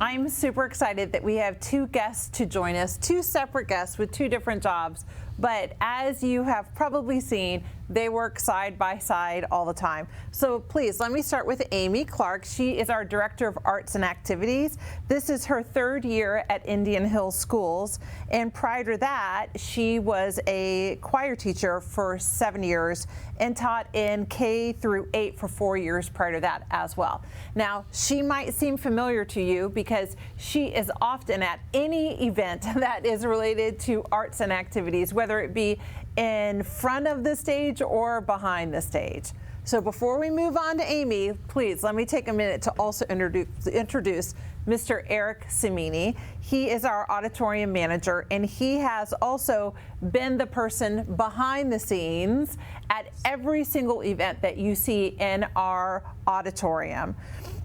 I'm super excited that we have two guests to join us, two separate guests with two different jobs. But as you have probably seen, they work side by side all the time. So please, let me start with Amy Clark. She is our Director of Arts and Activities. This is her third year at Indian Hills Schools. And prior to that, she was a choir teacher for 7 years and taught in K through 8 for 4 years prior to that as well. Now, she might seem familiar to you because she is often at any event that is related to arts and activities, whether it be in front of the stage or behind the stage. So before we move on to Amy, please let me take a minute to also introduce Mr. Eric Simini. He is our auditorium manager, and he has also been the person behind the scenes at every single event that you see in our auditorium.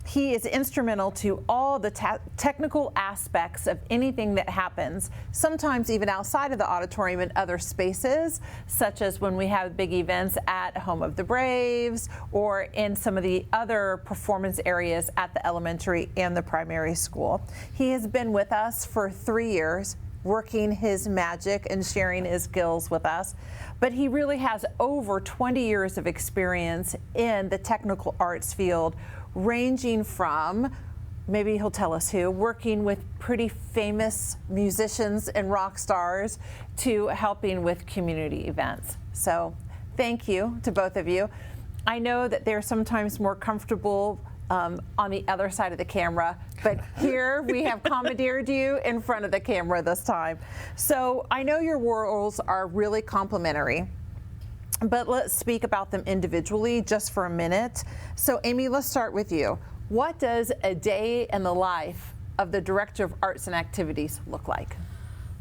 He is instrumental to all the technical aspects of anything that happens, sometimes even outside of the auditorium in other spaces, such as when we have big events at Home of the Braves or in some of the other performance areas at the elementary and the primary school. He has been with us for 3 years, working his magic and sharing his skills with us. But he really has over 20 years of experience in the technical arts field, ranging from, maybe he'll tell us who, working with pretty famous musicians and rock stars to helping with community events. So thank you to both of you. I know that they're sometimes more comfortable on the other side of the camera, but here we have commandeered you in front of the camera this time. So I know your roles are really complementary, but let's speak about them individually just for a minute. So Amy, let's start with you. What does a day in the life of the Director of Arts and Activities look like?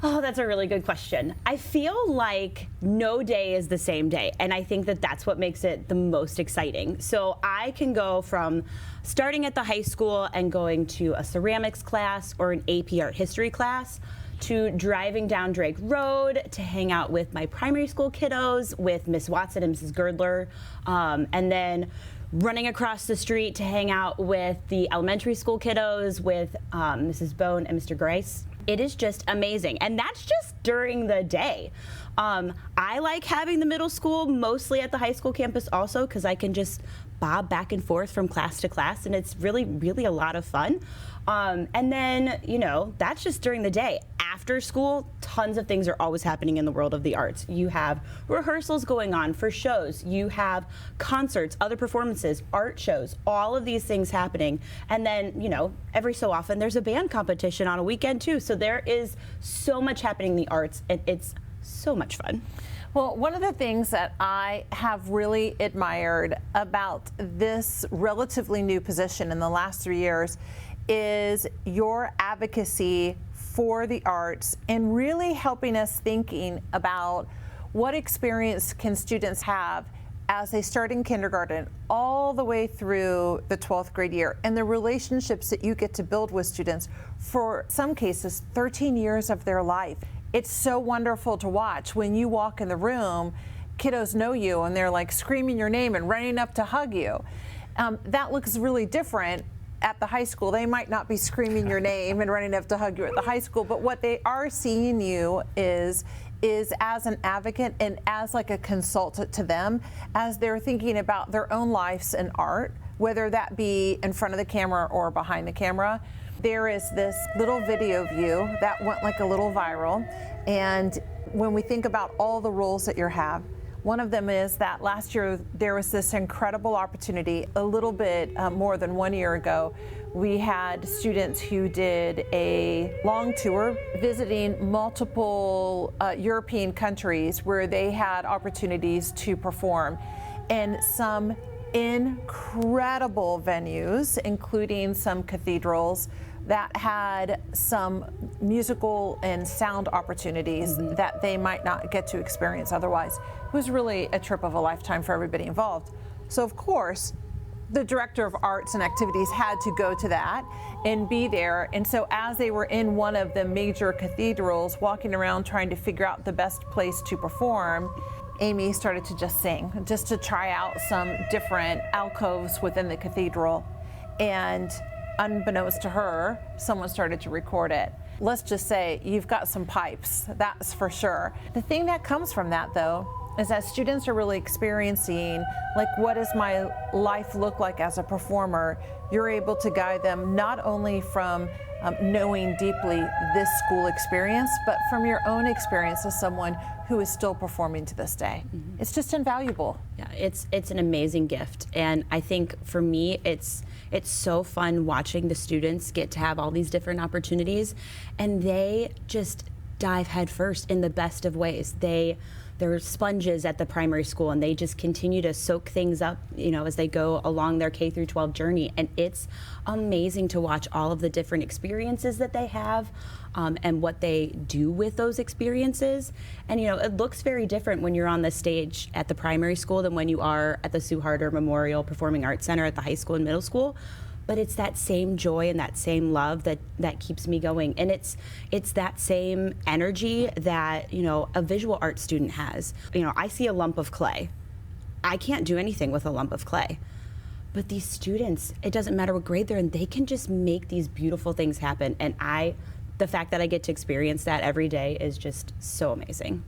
Oh, that's a really good question. I feel like no day is the same day, and I think that that's what makes it the most exciting. So I can go from starting at the high school and going to a ceramics class or an AP art history class, to driving down Drake Road to hang out with my primary school kiddos, with Miss Watson and Mrs. Girdler, and then running across the street to hang out with the elementary school kiddos, with Mrs. Bone and Mr. Grice. It is just amazing, and that's just during the day. I like having the middle school mostly at the high school campus also, because I can just bob back and forth from class to class, and it's really, really a lot of fun. And then, you know, that's just during the day. After school, tons of things are always happening in the world of the arts. You have rehearsals going on for shows. You have concerts, other performances, art shows, all of these things happening. And then, you know, every so often there's a band competition on a weekend too. So there is so much happening in the arts, and it's so much fun. Well, one of the things that I have really admired about this relatively new position in the last 3 years is your advocacy for the arts and really helping us thinking about what experience can students have as they start in kindergarten all the way through the 12th grade year, and the relationships that you get to build with students for some cases 13 years of their life. It's so wonderful to watch when you walk in the room, kiddos know you and they're like screaming your name and running up to hug you. That looks really different at the high school. They might not be screaming your name and running up to hug you at the high school, but what they are seeing you is as an advocate and as like a consultant to them as they're thinking about their own lives in art, whether that be in front of the camera or behind the camera. There is this little video of you that went like a little viral, and when we think about all the roles that you have, one of them is that last year there was this incredible opportunity. A little bit more than 1 year ago, we had students who did a long tour visiting multiple European countries where they had opportunities to perform in some incredible venues, including some cathedrals that had some musical and sound opportunities that they might not get to experience otherwise. It was really a trip of a lifetime for everybody involved. So of course, the Director of Arts and Activities had to go to that and be there. And so as they were in one of the major cathedrals, walking around trying to figure out the best place to perform, Amy started to just sing, just to try out some different alcoves within the cathedral. And unbeknownst to her, someone started to record it. Let's just say you've got some pipes, that's for sure. The thing that comes from that, though, is that students are really experiencing, like, what does my life look like as a performer? You're able to guide them not only from knowing deeply this school experience, but from your own experience as someone who is still performing to this day. Mm-hmm. It's just invaluable. Yeah, it's an amazing gift, and I think for me, it's so fun watching the students get to have all these different opportunities, and they just dive headfirst in the best of ways. They're sponges at the primary school, and they just continue to soak things up, as they go along their K through 12 journey. And it's amazing to watch all of the different experiences that they have, and what they do with those experiences. And it looks very different when you're on the stage at the primary school than when you are at the Sue Harder Memorial Performing Arts Center at the high school and middle school. But it's that same joy and that same love that keeps me going. And it's that same energy that, a visual art student has. I see a lump of clay. I can't do anything with a lump of clay. But these students, it doesn't matter what grade they're in, they can just make these beautiful things happen. And the fact that I get to experience that every day is just so amazing.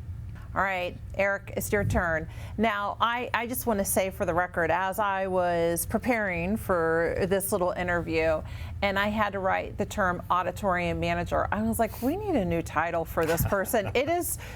All right, Eric, it's your turn. Now, I just want to say for the record, as I was preparing for this little interview and I had to write the term auditorium manager, I was like, we need a new title for this person.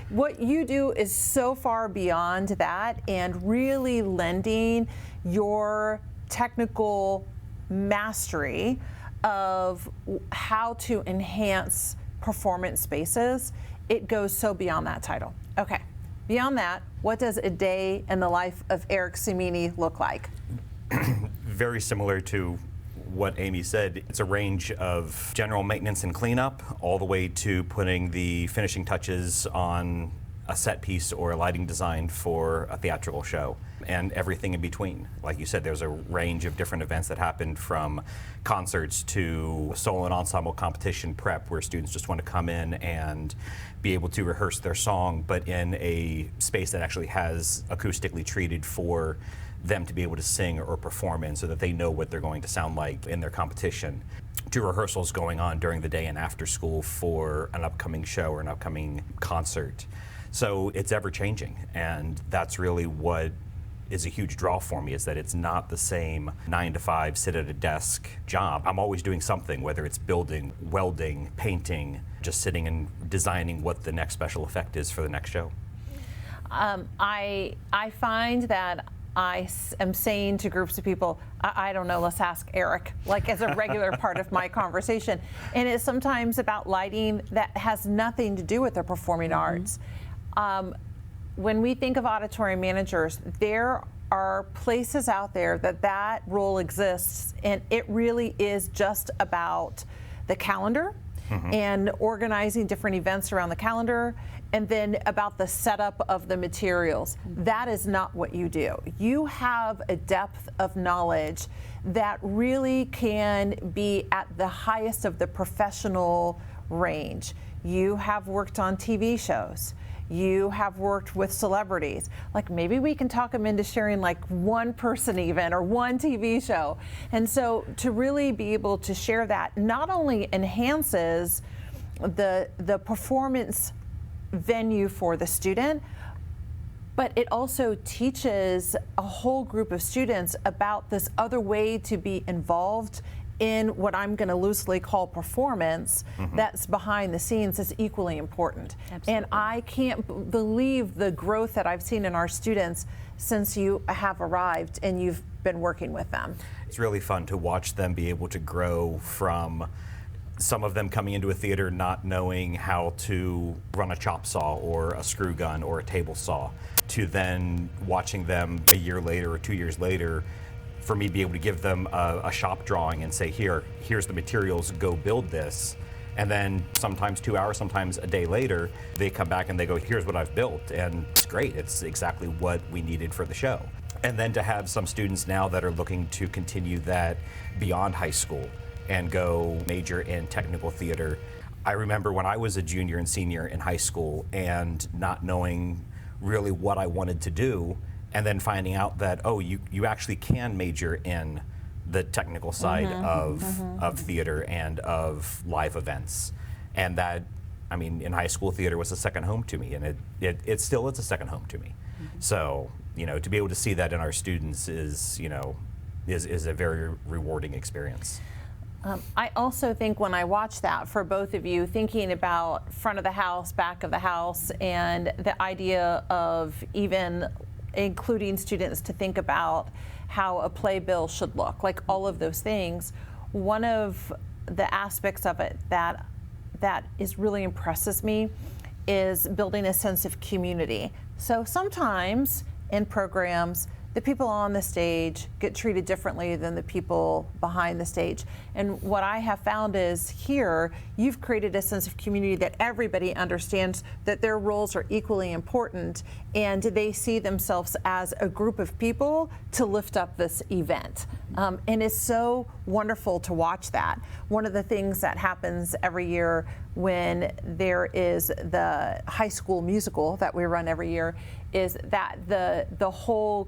What you do is so far beyond that, and really lending your technical mastery of how to enhance performance spaces. It goes so beyond that title. Okay, beyond that, what does a day in the life of Eric Cimini look like? Very similar to what Amy said. It's a range of general maintenance and cleanup, all the way to putting the finishing touches on a set piece or a lighting design for a theatrical show, and everything in between. Like you said, there's a range of different events that happen, from concerts to solo and ensemble competition prep, where students just want to come in and be able to rehearse their song, but in a space that actually has acoustically treated for them to be able to sing or perform in, so that they know what they're going to sound like in their competition, to rehearsals going on during the day and after school for an upcoming show or an upcoming concert. So it's ever changing, and that's really what is a huge draw for me, is that it's not the same 9 to 5 sit at a desk job. I'm always doing something, whether it's building, welding, painting, just sitting and designing what the next special effect is for the next show. I find that I am saying to groups of people, I don't know, let's ask Eric, like, as a regular part of my conversation. And it's sometimes about lighting that has nothing to do with the performing arts. When we think of auditorium managers, there are places out there that role exists, and it really is just about the calendar and organizing different events around the calendar, and then about the setup of the materials. That is not what you do. You have a depth of knowledge that really can be at the highest of the professional range. You have worked on TV shows. You have worked with celebrities. Like, maybe we can talk them into sharing like one person even, or one TV show. And so to really be able to share that not only enhances the performance venue for the student, but it also teaches a whole group of students about this other way to be involved in what I'm going to loosely call performance, that's behind the scenes, is equally important. Absolutely. And I can't believe the growth that I've seen in our students since you have arrived and you've been working with them. It's really fun to watch them be able to grow from some of them coming into a theater not knowing how to run a chop saw or a screw gun or a table saw, to then watching them a year later or 2 years later, for me to be able to give them a shop drawing and say, here's the materials, go build this. And then sometimes 2 hours, sometimes a day later, they come back and they go, here's what I've built. And it's great, it's exactly what we needed for the show. And then to have some students now that are looking to continue that beyond high school and go major in technical theater. I remember when I was a junior and senior in high school and not knowing really what I wanted to do, and then finding out that, oh, you actually can major in the technical side of theater and of live events. And that, I mean, in high school, theater was a second home to me, and it still is a second home to me. So, you know, to be able to see that in our students is, you know, is a very rewarding experience. I also think when I watch that for both of you, thinking about front of the house, back of the house, and the idea of even including students to think about how a playbill should look, like all of those things, one of the aspects of it that is really impresses me is building a sense of community. So sometimes in programs, the people on the stage get treated differently than the people behind the stage. And what I have found is here, you've created a sense of community that everybody understands that their roles are equally important, and they see themselves as a group of people to lift up this event. And it's so wonderful to watch that. One of the things that happens every year when there is the high school musical that we run every year is that the whole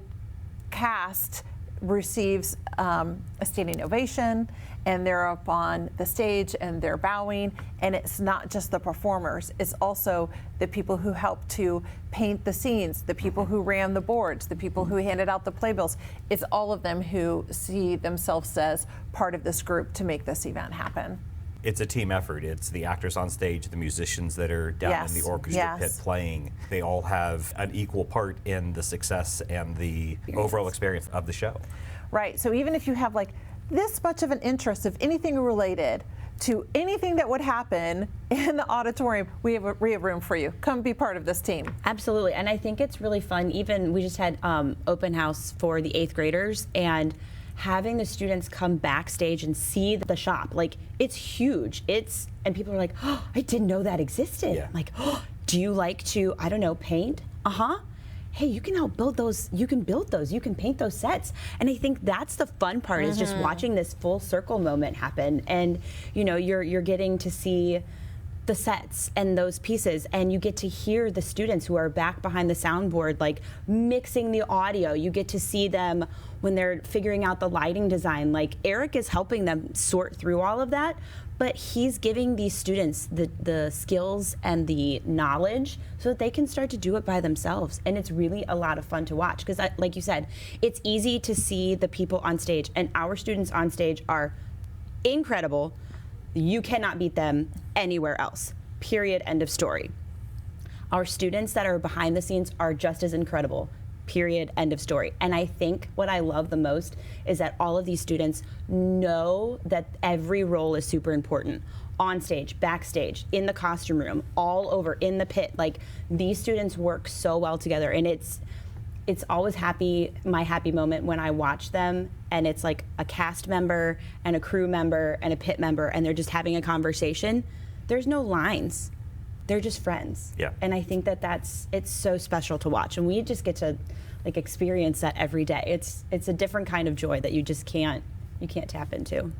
cast receives a standing ovation, and they're up on the stage and they're bowing, and it's not just the performers, it's also the people who helped to paint the scenes, the people who ran the boards, the people who handed out the playbills. It's all of them who see themselves as part of this group to make this event happen. It's a team effort. It's the actors on stage, the musicians that are down in the orchestra pit playing. They all have an equal part in the success and the overall experience of the show. Right, so even if you have like this much of an interest of anything related to anything that would happen in the auditorium, we have room for you. Come be part of this team. Absolutely, and I think it's really fun. Even we just had open house for the 8th graders, and having the students come backstage and see the shop, like it's huge. And people are like, oh, I didn't know that existed. Yeah. Like, oh, do you like to, I don't know, paint? Hey, you can help build those, you can build those, you can paint those sets. And I think that's the fun part is just watching this full circle moment happen. And you know, you're getting to see the sets and those pieces, and you get to hear the students who are back behind the soundboard like mixing the audio. You get to see them when they're figuring out the lighting design. Like Eric is helping them sort through all of that, but he's giving these students the skills and the knowledge so that they can start to do it by themselves. And it's really a lot of fun to watch because, like you said, it's easy to see the people on stage, and our students on stage are incredible. You cannot beat them anywhere else. Period. End of story. Our students that are behind the scenes are just as incredible. Period. End of story. And I think what I love the most is that all of these students know that every role is super important. On stage, backstage, in the costume room, all over, in the pit. Like, these students work so well together, and it's always my happy moment when I watch them, and it's like a cast member and a crew member and a pit member, and they're just having a conversation. There's no lines. They're just friends. Yeah. And I think it's so special to watch, and we just get to like experience that every day. It's a different kind of joy that you just can't tap into.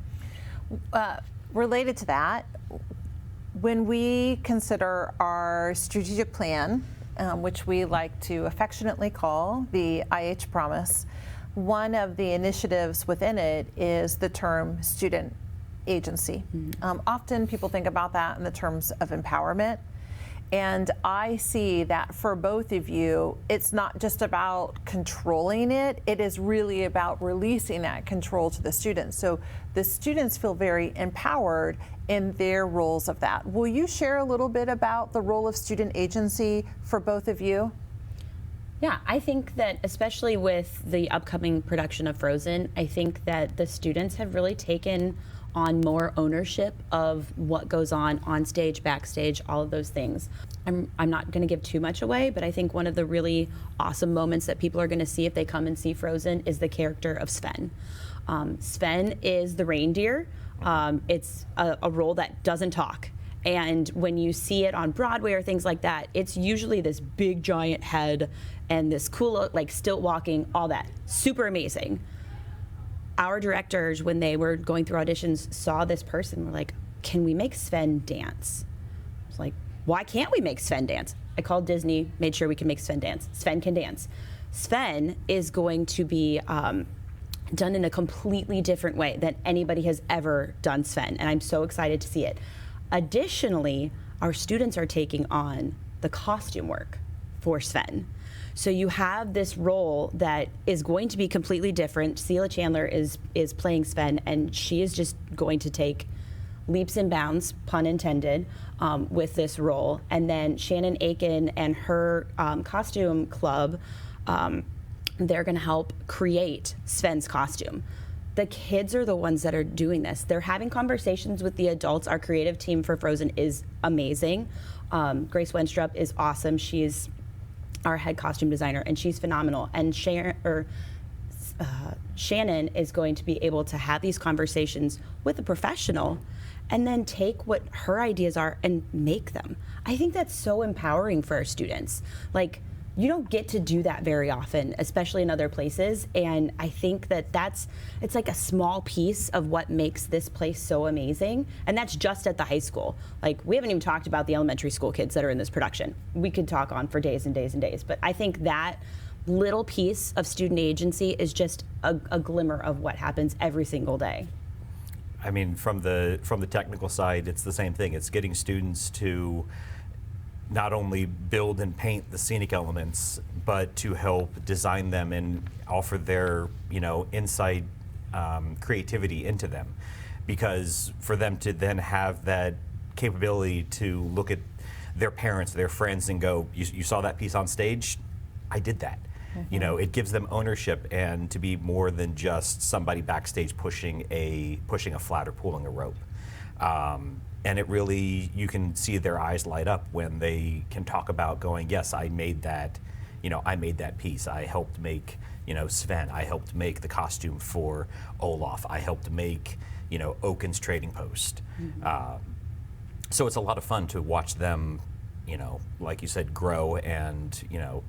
Related to that, when we consider our strategic plan, which we like to affectionately call the IH Promise, one of the initiatives within it is the term student agency. Often people think about that in the terms of empowerment. And I see that for both of you, it's not just about controlling it, it is really about releasing that control to the students. So the students feel very empowered in their roles of that. Will you share a little bit about the role of student agency for both of you? Yeah, I think that especially with the upcoming production of Frozen, I think that the students have really taken on more ownership of what goes on stage, backstage, all of those things. I'm not going to give too much away, but I think one of the really awesome moments that people are going to see if they come and see Frozen is the character of Sven. Sven is the reindeer. It's a role that doesn't talk. And when you see it on Broadway or things like that, it's usually this big giant head and this cool, like stilt walking, all that. Super amazing. Our directors, when they were going through auditions, saw this person, were like, can we make Sven dance? I was like, why can't we make Sven dance? I called Disney, made sure we can make Sven dance. Sven can dance. Sven is going to be done in a completely different way than anybody has ever done Sven, and I'm so excited to see it. Additionally, our students are taking on the costume work for Sven. So you have this role that is going to be completely different. Selah Chandler is playing Sven, and she is just going to take leaps and bounds, pun intended, with this role. And then Shannon Aiken and her costume club, they're going to help create Sven's costume. The kids are the ones that are doing this. They're having conversations with the adults. Our creative team for Frozen is amazing. Grace Wenstrup is awesome. She's our head costume designer, and she's phenomenal. And Shannon is going to be able to have these conversations with a professional and then take what her ideas are and make them. I think that's so empowering for our students. Like, you don't get to do that very often, especially in other places. And I think that it's like a small piece of what makes this place so amazing. And that's just at the high school. Like, we haven't even talked about the elementary school kids that are in this production. We could talk on for days and days and days. But I think that little piece of student agency is just a glimmer of what happens every single day. I mean, from the technical side, it's the same thing. It's getting students to not only build and paint the scenic elements, but to help design them and offer their, inside creativity into them. Because for them to then have that capability to look at their parents, their friends, and go, you saw that piece on stage? I did that. Mm-hmm. It gives them ownership, and to be more than just somebody backstage pushing a flat or pulling a rope. And it really, you can see their eyes light up when they can talk about going, yes, I made that, I made that piece. I helped make, Sven. I helped make the costume for Olaf. I helped make, Oaken's trading post. Mm-hmm. So it's a lot of fun to watch them, like you said, grow and,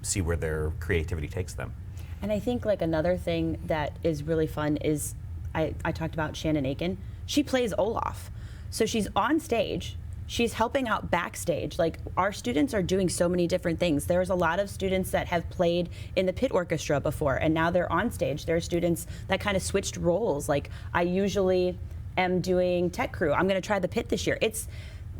see where their creativity takes them. And I think like another thing that is really fun is, I talked about Shannon Aiken. She plays Olaf. So she's on stage, she's helping out backstage. Like, our students are doing so many different things. There's a lot of students that have played in the pit orchestra before, and now they're on stage. There are students that kind of switched roles. Like, I usually am doing tech crew. I'm gonna try the pit this year.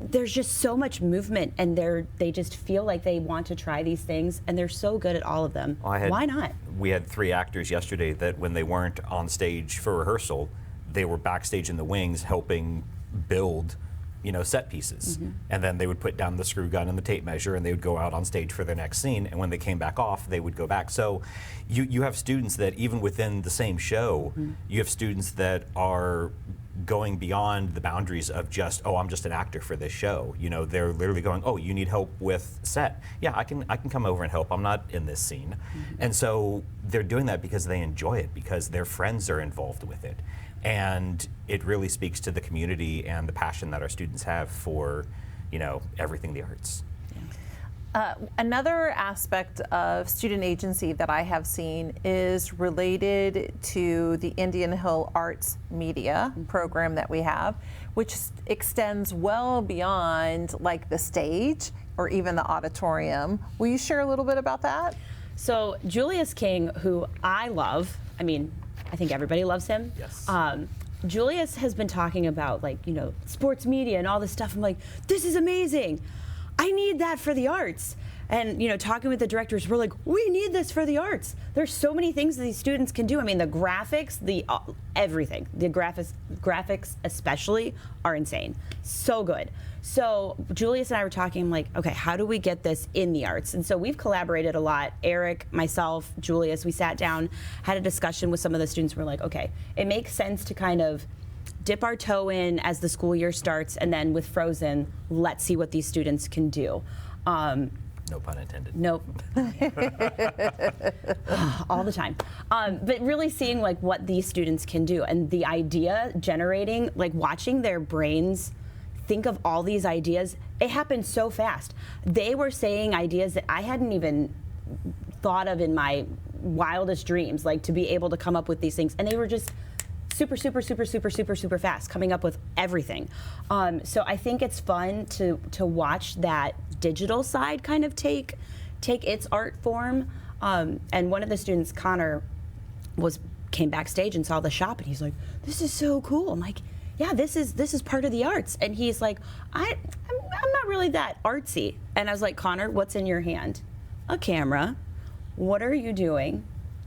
There's just so much movement, and they just feel like they want to try these things, and they're so good at all of them. Why not? We had 3 actors yesterday that when they weren't on stage for rehearsal, they were backstage in the wings helping build, set pieces. Mm-hmm. And then they would put down the screw gun and the tape measure, and they would go out on stage for their next scene. And when they came back off, they would go back. So you have students that even within the same show, mm-hmm. you have students that are going beyond the boundaries of just, oh, I'm just an actor for this show. They're literally going, oh, you need help with set. Yeah, I can come over and help. I'm not in this scene. Mm-hmm. And so they're doing that because they enjoy it, because their friends are involved with it. And it really speaks to the community and the passion that our students have for, everything the arts. Another aspect of student agency that I have seen is related to the Indian Hill Arts Media program that we have, which extends well beyond like the stage or even the auditorium. Will you share a little bit about that? So Julius King, who I love, I think everybody loves him. Yes. Julius has been talking about sports media and all this stuff. I'm like, this is amazing. I need that for the arts. And talking with the directors, we're like, we need this for the arts. There's so many things that these students can do. The graphics, everything. The graphics especially are insane. So good. So Julius and I were talking, I'm like, okay, how do we get this in the arts? And so we've collaborated a lot. Eric, myself, Julius, we sat down, had a discussion with some of the students. We're like, okay, it makes sense to kind of dip our toe in as the school year starts, and then with Frozen, let's see what these students can do. No pun intended. Nope. All the time. But really seeing what these students can do, and the idea generating, watching their brains think of all these ideas, it happened so fast. They were saying ideas that I hadn't even thought of in my wildest dreams, to be able to come up with these things, and they were just super fast coming up with everything. So I think it's fun to watch that digital side kind of take its art form. And one of the students, Connor, was came backstage and saw the shop, and he's like, "This is so cool." I'm like, "Yeah, this is part of the arts." And he's like, I'm not really that artsy." And I was like, "Connor, what's in your hand?" "A camera." "What are you doing?"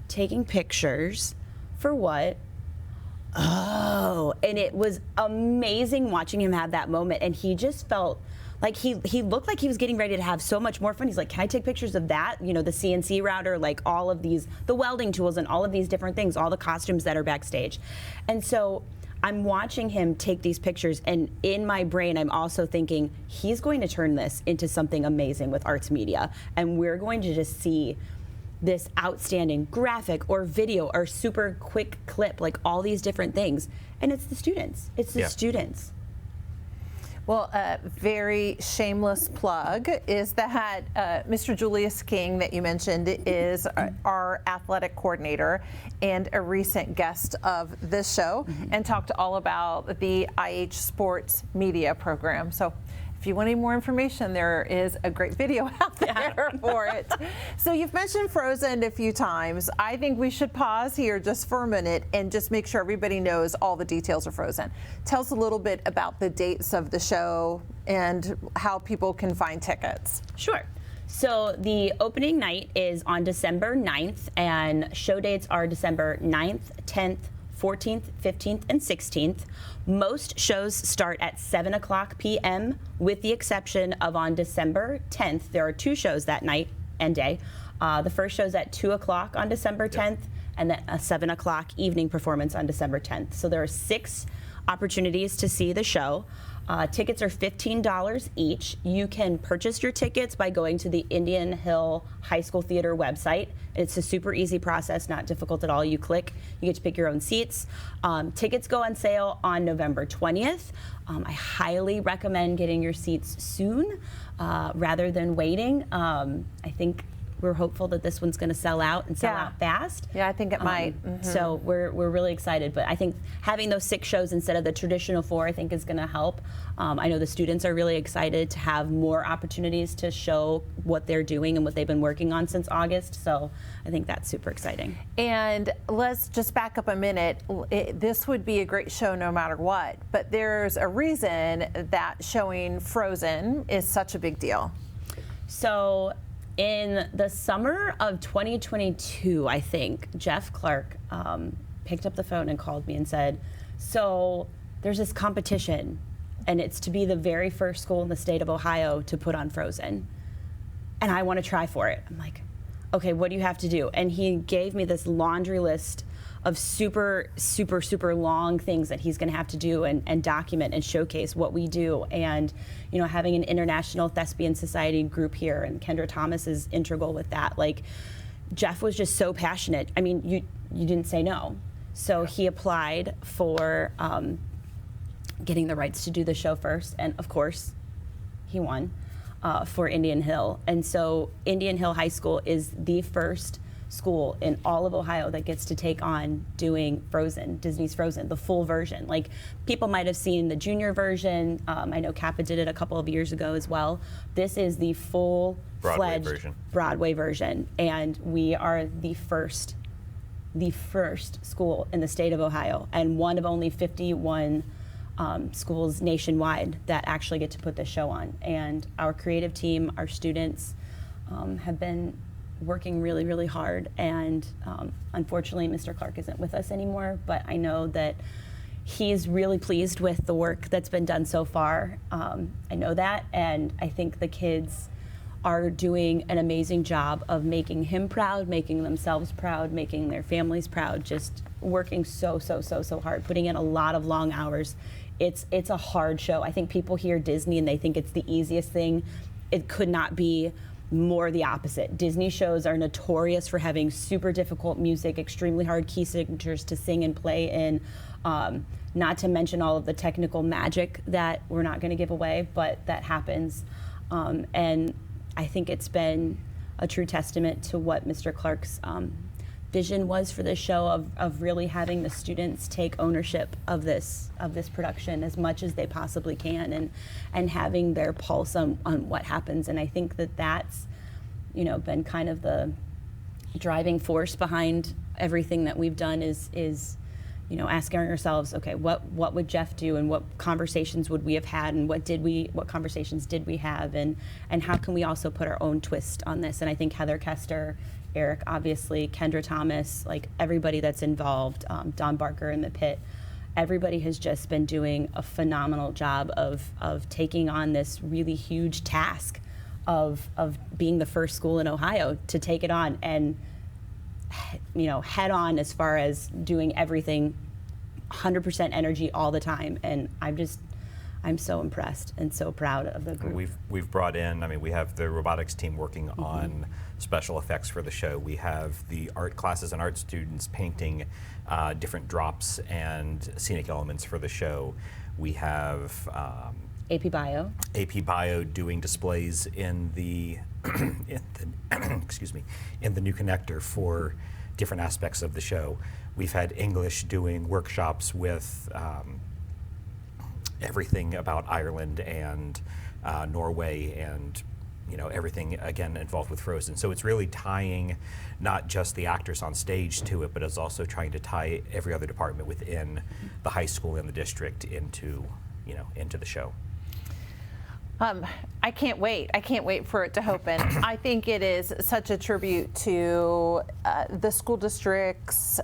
"Taking pictures." "For what?" "Oh." And it was amazing watching him have that moment, and he just felt like he looked like he was getting ready to have so much more fun. He's like, "Can I take pictures of that? You know, the CNC router, like all of these, the welding tools and all of these different things, all the costumes that are backstage." And so I'm watching him take these pictures, and in my brain, I'm also thinking, he's going to turn this into something amazing with arts media, and we're going to just see this outstanding graphic or video or super quick clip, like all these different things. And it's the students. It's the students. Well, a very shameless plug is that Mr. Julius King that you mentioned is our athletic coordinator and a recent guest of this show, and talked all about the IH Sports Media program. So if you want any more information, there is a great video out there for it. So you've mentioned Frozen a few times. I think we should pause here just for a minute and just make sure everybody knows all the details of Frozen. Tell us a little bit about the dates of the show and how people can find tickets. Sure. So the opening night is on December 9th, and show dates are December 9th, 10th, 14th, 15th, and 16th. Most shows start at 7 o'clock p.m. with the exception of on December 10th. There are 2 shows that night and day. The first show is at 2 o'clock on December 10th, and then a 7 o'clock evening performance on December 10th. So there are 6 opportunities to see the show. Tickets are $15 each. You can purchase your tickets by going to the Indian Hill High School Theater website. It's a super easy process, not difficult at all. You click, you get to pick your own seats. Tickets go on sale on November 20th. I highly recommend getting your seats soon rather than waiting. I think we're hopeful that this one's going to sell out and sell out fast. Yeah, I think it might. So we're really excited. But I think having those 6 shows instead of the traditional 4, I think is going to help. I know the students are really excited to have more opportunities to show what they're doing and what they've been working on since August. So I think that's super exciting. And let's just back up a minute. This would be a great show no matter what. But there's a reason that showing Frozen is such a big deal. So in the summer of 2022, I think, Jeff Clark picked up the phone and called me and said, "So there's this competition, and it's to be the very first school in the state of Ohio to put on Frozen, and I want to try for it." I'm like, "Okay, what do you have to do?" And he gave me this laundry list of super long things that he's going to have to do and document and showcase what we do. And you know, having an International Thespian Society group here, and Kendra Thomas is integral with that. Like, Jeff was just so passionate. I mean, you didn't say no. So he applied for getting the rights to do the show first, and of course he won for Indian Hill. And so Indian Hill High School is the first school in all of Ohio that gets to take on doing Frozen, Disney's Frozen, the full version. Like, people might have seen the junior version. I know Kappa did it a couple of years ago as well. This is the full-fledged Broadway version, and we are the first school in the state of Ohio, and one of only 51 schools nationwide that actually get to put this show on. And our creative team, our students, have been working really, really hard, and unfortunately Mr. Clark isn't with us anymore, but I know that he's really pleased with the work that's been done so far. I know that, and I think the kids are doing an amazing job of making him proud, making themselves proud, making their families proud, just working so hard, putting in a lot of long hours. It's a hard show. I think people hear Disney and they think it's the easiest thing. It could not be more the opposite. Disney shows are notorious for having super difficult music, extremely hard key signatures to sing and play in, not to mention all of the technical magic that we're not going to give away, but that happens. And I think it's been a true testament to what Mr. Clark's vision was for this show, of really having the students take ownership of this production as much as they possibly can, and having their pulse on what happens. And I think that that's, you know, been kind of the driving force behind everything that we've done is asking ourselves, okay, what would Jeff do, and what conversations would we have had, and what conversations did we have, and how can we also put our own twist on this? And I think Heather Kester, Eric, obviously, Kendra Thomas, like everybody that's involved, Don Barker in the pit, everybody has just been doing a phenomenal job of taking on this really huge task of being the first school in Ohio to take it on, and head on as far as doing everything 100% energy all the time. And I'm so impressed and so proud of the group. We've brought in, we have the robotics team working on special effects for the show. We have the art classes and art students painting different drops and scenic elements for the show. We have AP Bio doing displays in the excuse me, in the new connector for different aspects of the show. We've had English doing workshops with everything about Ireland and Norway, and everything again involved with Frozen. So it's really tying not just the actors on stage to it, but it's also trying to tie every other department within the high school and the district into the show. I can't wait. I can't wait for it to open. I think it is such a tribute to the school district's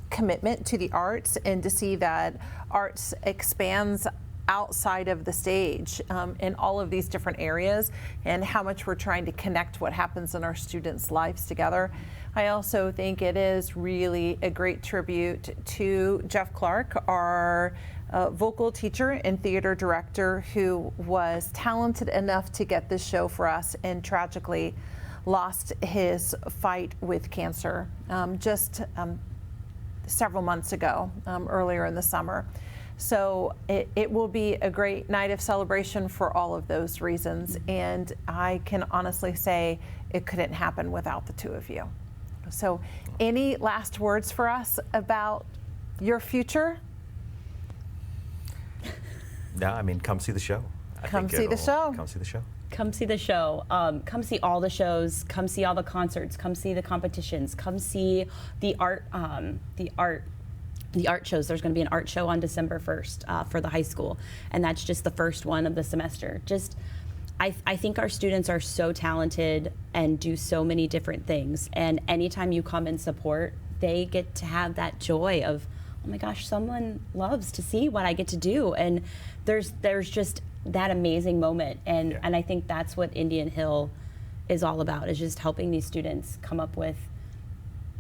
commitment to the arts, and to see that arts expands outside of the stage in all of these different areas, and how much we're trying to connect what happens in our students' lives together. I also think it is really a great tribute to Jeff Clark, our vocal teacher and theater director, who was talented enough to get this show for us and tragically lost his fight with cancer just several months ago, earlier in the summer. So it will be a great night of celebration for all of those reasons, and I can honestly say it couldn't happen without the two of you. So any last words for us about your future? No, come see the show. Come see the show. Come see the show. Come see the show. Come see all the shows. Come see all the concerts. Come see the competitions. Come see the art shows. There's going to be an art show on December 1st for the high school, and that's just the first one of the semester. I think our students are so talented and do so many different things, and anytime you come and support, they get to have that joy of, oh my gosh, someone loves to see what I get to do, and there's just that amazing moment, and I think that's what Indian Hill is all about, is just helping these students come up with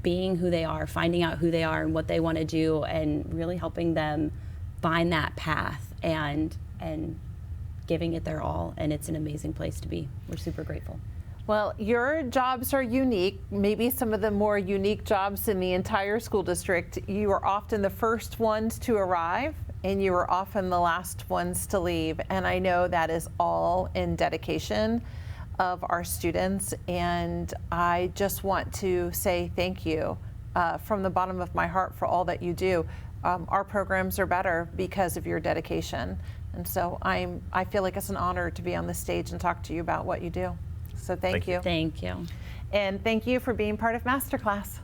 being who they are, finding out who they are and what they want to do, and really helping them find that path and giving it their all. And it's an amazing place to be. We're super grateful. Well, your jobs are unique, maybe some of the more unique jobs in the entire school district. You are often the first ones to arrive, and you are often the last ones to leave. And I know that is all in dedication of our students, and I just want to say thank you from the bottom of my heart for all that you do. Our programs are better because of your dedication, and so I feel like it's an honor to be on the stage and talk to you about what you do. So thank you. Thank you. And thank you for being part of Masterclass.